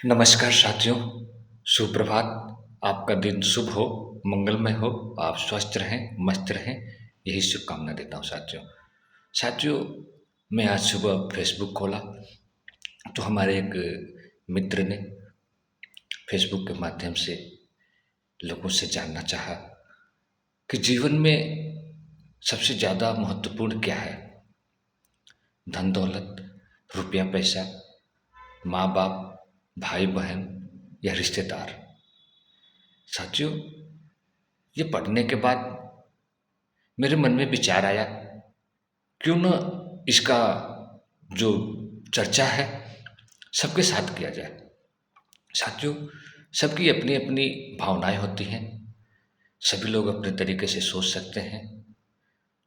नमस्कार साथियों, सुप्रभात। आपका दिन शुभ हो, मंगलमय हो, आप स्वस्थ रहें, मस्त रहें, यही शुभकामना देता हूँ साथियों। साथियों, मैं आज सुबह फेसबुक खोला तो हमारे एक मित्र ने फेसबुक के माध्यम से लोगों से जानना चाहा कि जीवन में सबसे ज़्यादा महत्वपूर्ण क्या है? धन दौलत, रुपया पैसा, माँ बाप, भाई बहन या रिश्तेदार? साथियों, ये पढ़ने के बाद मेरे मन में विचार आया, क्यों न इसका जो चर्चा है सबके साथ किया जाए। साथियों, सबकी अपनी अपनी भावनाएं होती हैं, सभी लोग अपने तरीके से सोच सकते हैं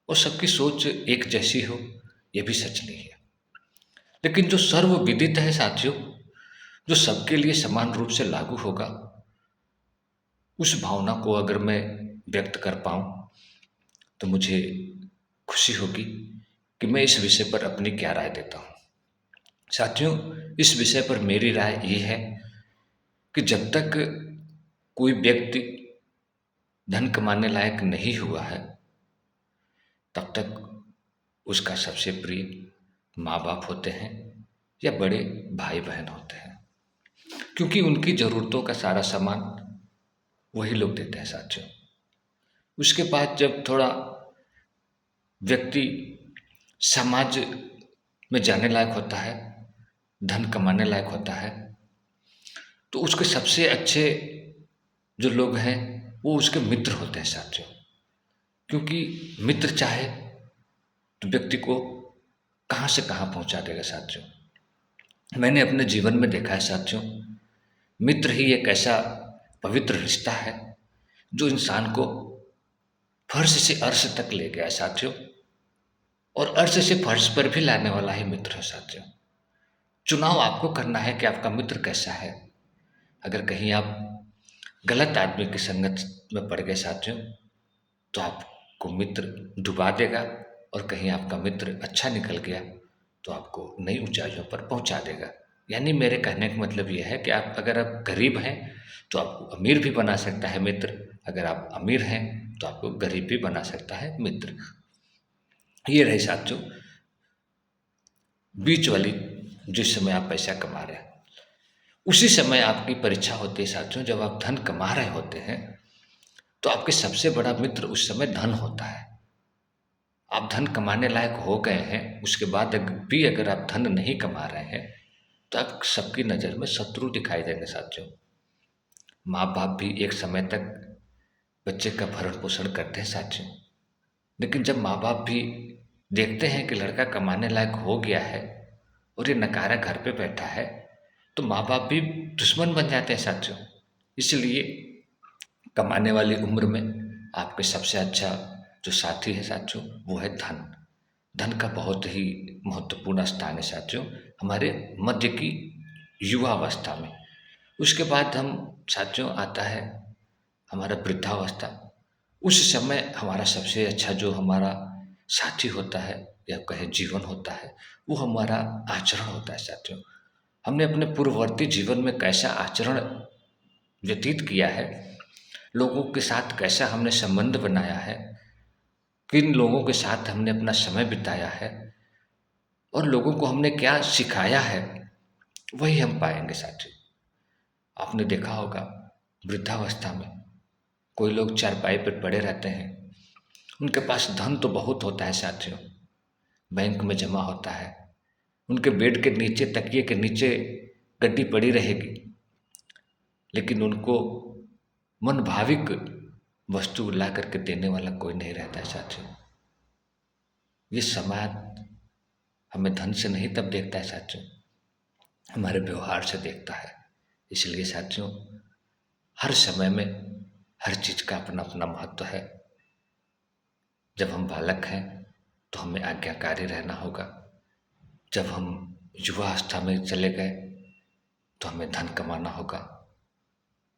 और सबकी सोच एक जैसी हो ये भी सच नहीं है। लेकिन जो सर्वविदित है साथियों, जो सबके लिए समान रूप से लागू होगा, उस भावना को अगर मैं व्यक्त कर पाऊँ तो मुझे खुशी होगी कि मैं इस विषय पर अपनी क्या राय देता हूँ। साथियों, इस विषय पर मेरी राय ये है कि जब तक कोई व्यक्ति धन कमाने लायक नहीं हुआ है, तब तक उसका सबसे प्रिय माँ बाप होते हैं या बड़े भाई बहन होते हैं, क्योंकि उनकी ज़रूरतों का सारा सामान वही लोग देते हैं साथियों। उसके बाद जब थोड़ा व्यक्ति समाज में जाने लायक होता है, धन कमाने लायक होता है, तो उसके सबसे अच्छे जो लोग हैं वो उसके मित्र होते हैं साथियों। क्योंकि मित्र चाहे तो व्यक्ति को कहाँ से कहाँ पहुँचा देगा साथियों। मैंने अपने जीवन में देखा है साथियों, मित्र ही एक ऐसा पवित्र रिश्ता है जो इंसान को फर्श से अर्श तक ले गया है साथियों, और अर्श से फर्श पर भी लाने वाला ही मित्र है साथियों। चुनाव आपको करना है कि आपका मित्र कैसा है। अगर कहीं आप गलत आदमी की संगत में पड़ गए साथियों, तो आपको मित्र डुबा देगा, और कहीं आपका मित्र अच्छा निकल गया तो आपको नई ऊंचाइयों पर पहुंचा देगा। यानी मेरे कहने का मतलब यह है कि आप अगर आप गरीब हैं तो आपको अमीर भी बना सकता है मित्र, अगर आप अमीर हैं तो आपको गरीब भी बना सकता है मित्र। ये रही साथियों बीच वाली, जिस समय आप पैसा कमा रहे हैं उसी समय आपकी परीक्षा होती है साथियों। जब आप धन कमा रहे होते हैं तो आपके सबसे बड़ा मित्र उस समय धन होता है। आप धन कमाने लायक हो गए हैं, उसके बाद भी अगर आप धन नहीं कमा रहे हैं तो आप सबकी नज़र में शत्रु दिखाई देंगे साथियों। माँ बाप भी एक समय तक बच्चे का भरण पोषण करते हैं साथियों, लेकिन जब माँ बाप भी देखते हैं कि लड़का कमाने लायक हो गया है और ये नकारा घर पे बैठा है, तो माँ बाप भी दुश्मन बन जाते हैं साथियों। इसलिए कमाने वाली उम्र में आपके सबसे अच्छा जो साथी है साथियों वो है धन। धन का बहुत ही महत्वपूर्ण स्थान है साथियों हमारे मध्य की युवा अवस्था में। उसके बाद हम साथियों आता है हमारा वृद्धावस्था। उस समय हमारा सबसे अच्छा जो हमारा साथी होता है या कहे जीवन होता है, वो हमारा आचरण होता है साथियों। हमने अपने पूर्ववर्ती जीवन में कैसा आचरण व्यतीत किया है, लोगों के साथ कैसा हमने संबंध बनाया है, किन लोगों के साथ हमने अपना समय बिताया है और लोगों को हमने क्या सिखाया है, वही हम पाएंगे साथियों। आपने देखा होगा वृद्धावस्था में कोई लोग चारपाई पर पड़े रहते हैं, उनके पास धन तो बहुत होता है साथियों, बैंक में जमा होता है, उनके बेड के नीचे तकिए के नीचे गड्डी पड़ी रहेगी, लेकिन उनको मन भाविक वस्तु ला करके देने वाला कोई नहीं रहता है साथियों। ये समाज हमें धन से नहीं तब देखता है साथियों, हमारे व्यवहार से देखता है। इसलिए साथियों हर समय में हर चीज़ का अपना अपना महत्व है। जब हम बालक हैं तो हमें आज्ञाकारी रहना होगा, जब हम युवावस्था में चले गए तो हमें धन कमाना होगा।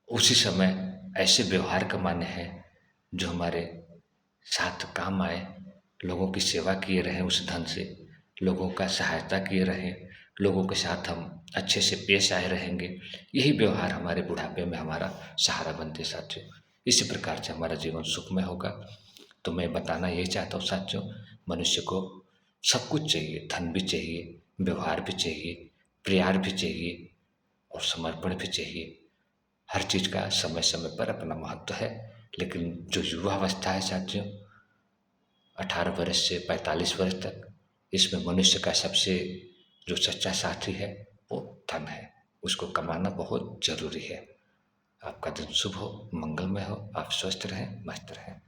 उसी समय ऐसे व्यवहार कमाने हैं जो हमारे साथ काम आए, लोगों की सेवा किए रहें उस धन से, लोगों का सहायता किए रहें, लोगों के साथ हम अच्छे से पेश आए रहेंगे, यही व्यवहार हमारे बुढ़ापे में हमारा सहारा बनते साथियों। इसी प्रकार से हमारा जीवन सुखमय होगा। तो मैं बताना यही चाहता हूँ साथियों, मनुष्य को सब कुछ चाहिए, धन भी चाहिए, व्यवहार भी चाहिए, प्यार भी चाहिए और समर्पण भी चाहिए। हर चीज़ का समय समय पर अपना महत्व है। लेकिन जो युवावस्था है साथियों, 18 वर्ष से 45 वर्ष तक, इसमें मनुष्य का सबसे जो सच्चा साथी है वो धन है। उसको कमाना बहुत जरूरी है। आपका दिन शुभ हो, मंगलमय हो, आप स्वस्थ रहें, मस्त रहें।